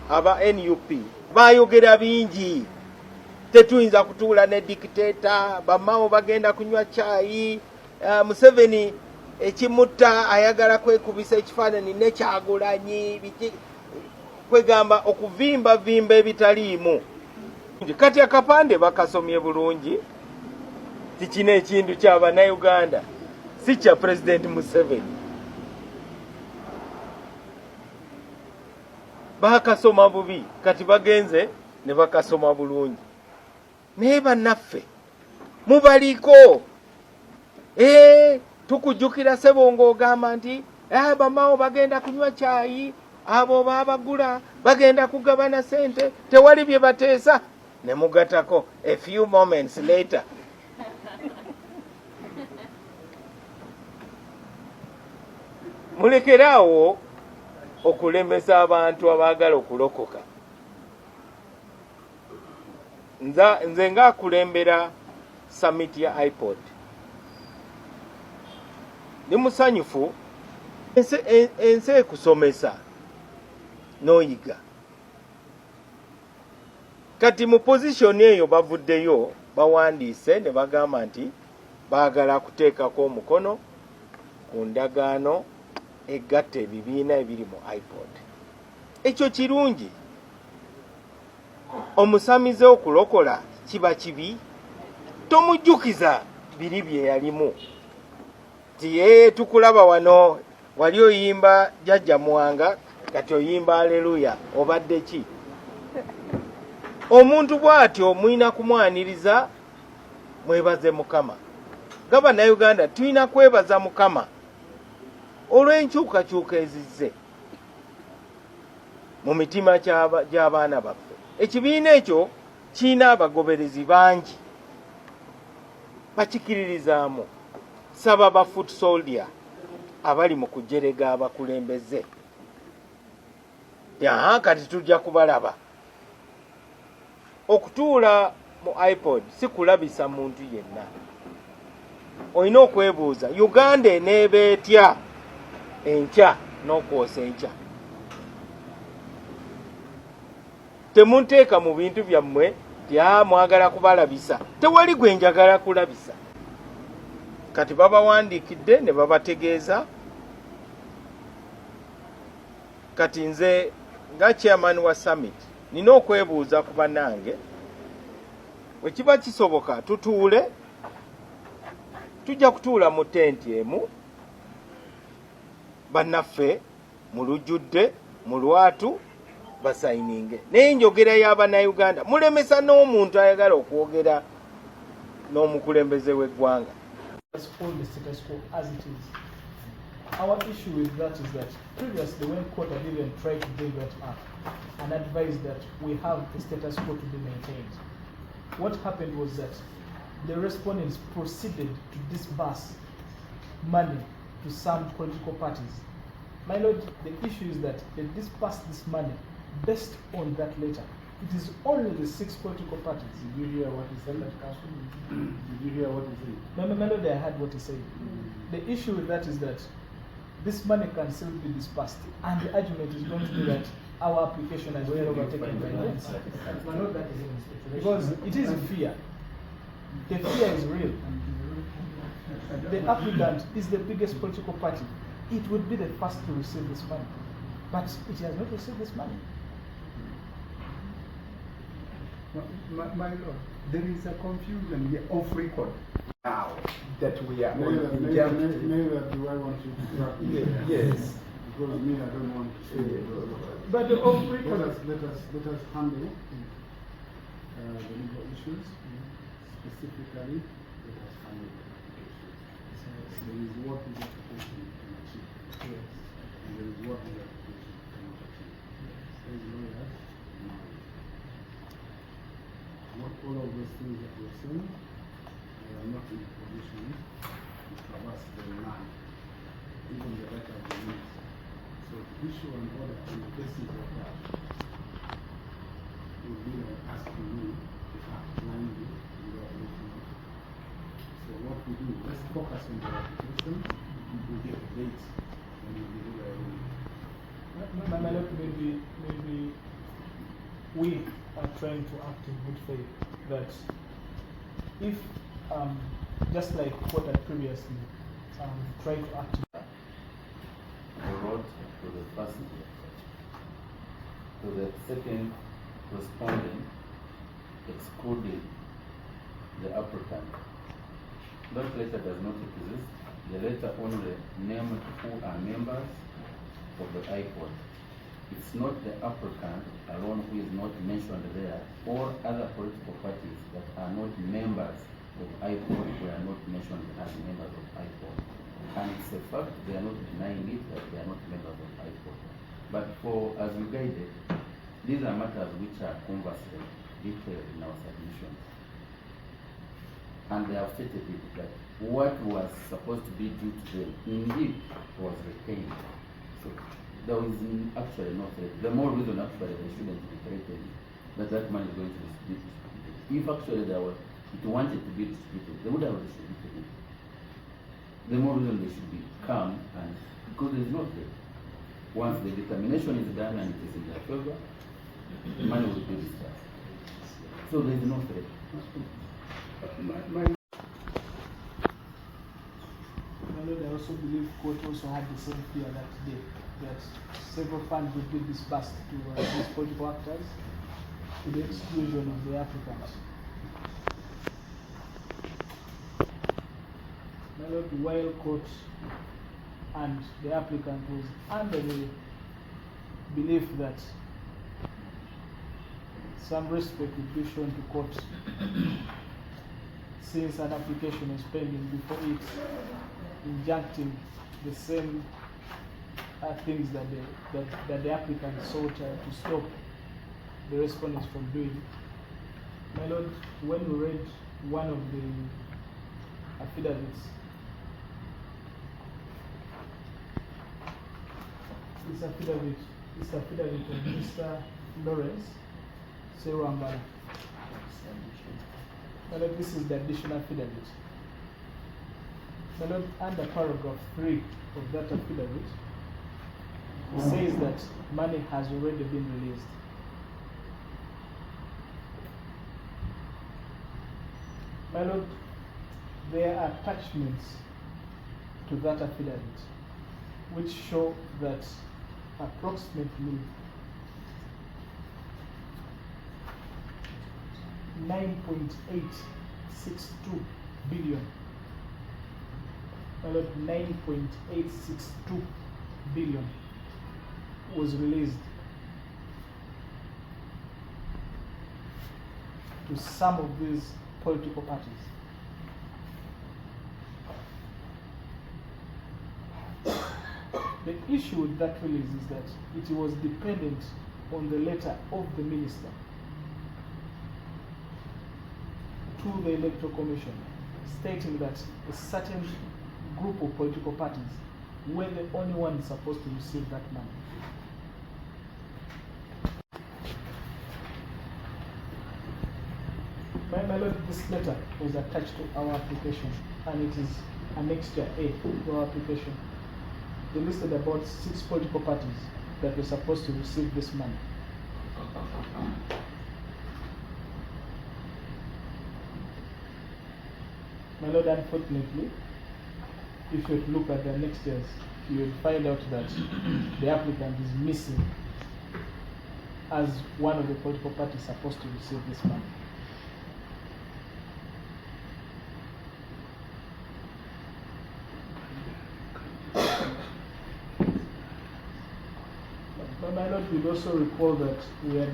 aba NUP bayogera bingi. Tetuyinza kutuula ne dictator, bamao bagenda kunywa chai, Museveni ekimutta ayagala kwekubisa ekifaananyi ne Kyagulanyi kwegamba okuvimba vimba ebitaliimu. Kati akapande bakasomye bulungi, tikina ekintu ky'Abannayuganda si kya President Museveni. Bakasoma bubi, kati bagenze ne bakasoma bulungi. Naye bannaffe mubaliko, tukujjukira Ssebongo ogamba nti bamao bagenda kunywa chai, abo babagula bagenda kugabana sente, tewali bye bateesa. Ne mugatako a few moments later mulekeraawo okulemesa abantu abaagala okulokoka. Nze ng'akulembera summit ya Ipod ni musanyufu, ensi ekusomesa n'oyiga. Kati mu position eyo bavuddeyo bawandiise ne bagamba nti baagala kuteekako omukono ku ndagaano egatta ebibiina ebiri mu Ipod. Ekyo kirungi. Omusamize okulokola kiba kibi, tomujjukiza biri bye yalimu. Ti tukulaba wano wali oyimba jjajja Mwanga, kati oyimba aleluya, obadde ki? Omuntu bw'atyo muyina kumwaniriza, mwebaze Mukama. Gabannayuganda tulina kwebaza Mukama olw'enkyukakyuka ezizze mu mitima gy'abaana baffe. Ekibiina ekyo kirina abagoberezi bangi, bakikiririzaamu. Saba ba foot soldier abali mu kujerega abakulembeze. Kati tujja kubalaba. Okutuula mu Ipod si kulabisa muntu yenna. Olina okwebuuza, Uganda eneeba etya enkya n'okwosa enkya? Temunteeka mu bintu byammwe mwagala kubalabisa. Tewali gwe njagala kulabisa. Kati babawandiikidde ne babategeeza. Kati nze nga chairman wa summit nina okwebuuza ku bannange, bwe kiba kisoboka tutuule, tujja kutuula mu tenti emu, bannaffe mu lujjudde mu lwatu basayininge. Naye njogera y'Abannayuganda, mulemesa n'omuntu ayagala okwogera n'omukulembeze w'eggwanga. Hold the status quo as it is. Our issue with that is that previously when court had even tried to bring that up and advised that we have the status quo to be maintained, what happened was that the respondents proceeded to disburse money to some political parties. My lord, the issue is that they disbursed this money based on that letter. It is only the 6 political parties. Did you hear what he said at council? Did you hear what he said? No, my lord, I heard what he said. The issue with that is that this money can still be disbursed, and the argument is going to be that our application has been overtaken by the NC. Because it is fear. The fear is real. The applicant is the biggest political party. It would be the first to receive this money, but it has not received this money. My lord, there is a confusion here of record now that we are maybe do I want to interrupt you? Yes. Because me, I don't want to say it. But the off record. Let us handle the legal issues. Specifically, let us handle the application. There is what the application can achieve. Yes. And there is what the application cannot achieve. There is lawyers. Not all of those things that we're saying, I am not in a position to traverse the line, even the letter of the news. So to issue an order on the basis of that would be like asking me to act blindly without looking at it. So what we do, let's focus on the application, we get a date, and we deliver a ruling. My lord, maybe we are trying to act in good faith that if, just like what I previously tried to act. I wrote to the first, to the second respondent, excluding the applicant. That letter does not exist. The letter only named who are members of the Ipod. It's not the applicant alone who is not mentioned there, or other political parties that are not members of Ipod who are not mentioned as members of Ipod. And it's a fact, they are not denying it that they are not members of Ipod. But for as we guided, these are matters which are conversely detailed in our submissions. And they have stated it that what was supposed to be due to them indeed was retained. So there is actually no threat. The more reason actually they shouldn't be threatened that that money is going to be distributed. If actually it wanted to be distributed, they would have distributed it. The more reason they should be calm, and because there is no threat. Once the determination is done and it is in their favor, the money will be discussed. So there is no threat. My Lord, I also believe court also had the same fear that day, that several funds would be disbursed to these political actors to the exclusion of the applicants. My Lord, while court and the applicant was under the belief that some respect would be shown to court since an application is pending before it, injuncting the same things that the applicant sought to stop the respondents from doing. My Lord, when we read one of the affidavits, this affidavit of Mr. Lawrence Serwambala. My Lord, this is the additional affidavit. My Lord, under paragraph 3 of that affidavit, it says that money has already been released. My Lord, there are attachments to that affidavit which show that approximately 9.862 billion. My Lord, 9.862 billion was released to some of these political parties. The issue with that release is that it was dependent on the letter of the minister to the Electoral Commission, stating that a certain group of political parties were the only ones supposed to receive that money. My Lord, this letter was attached to our application, and it is annexure A to our application. They listed about 6 political parties that were supposed to receive this money. My Lord, unfortunately, if you look at the annexures, you will find out that the applicant is missing as one of the political parties supposed to receive this money. My Lord, we also recall that we had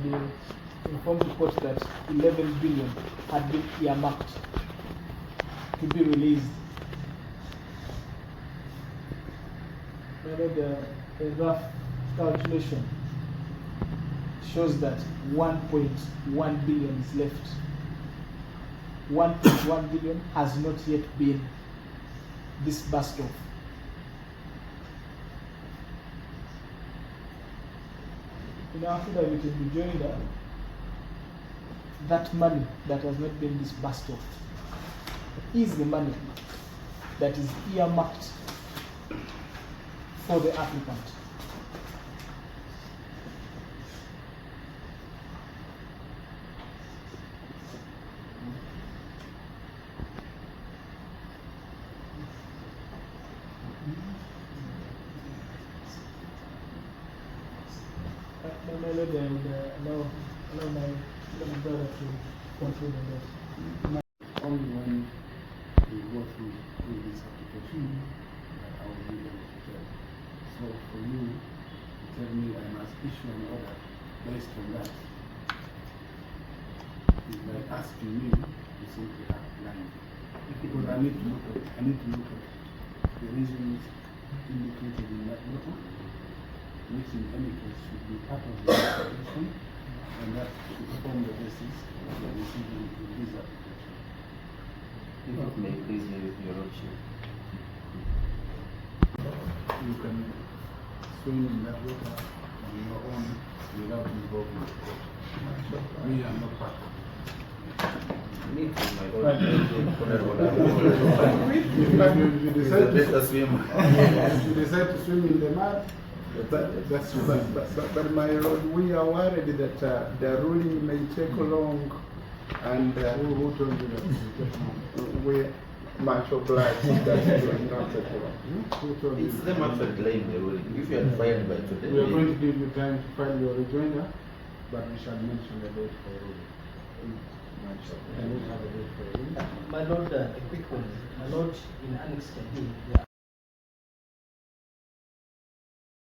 informed the court that 11 billion had been earmarked to be released. My Lord, a rough calculation shows that 1.1 billion is left. 1.1 billion has not yet been disbursed off. In our affidavit in the joinder, that money that has not been disbursed off is the money that is earmarked for the applicant. maybe I would allow my little brother to conclude on that. Only when we go through this application that I will be able to tell. So for you to tell me I must issue an order based on that, it's like asking me to simply have blind. Because I need to look at the reasons indicated in that letter, which in any case should be part of the application, and that should form the basis of the decision in this application. If it may please your lordship. You can swim in that water on your own without involving the court. Me, I'm not part of it. Me too, my lord. You decide Better swimmer. you decide to swim in the mud, but my lord, we are worried that the ruling may take long, and Who told you that? we much obliged that it will not take long. Who told you It's that? them actually delaying the ruling. If you had filed by today, We are going to give you time to file your rejoinder, but we shall mention the date for ruling. Can we have a date for ruling? My lord, a quick one. My lord, in Annex 10, there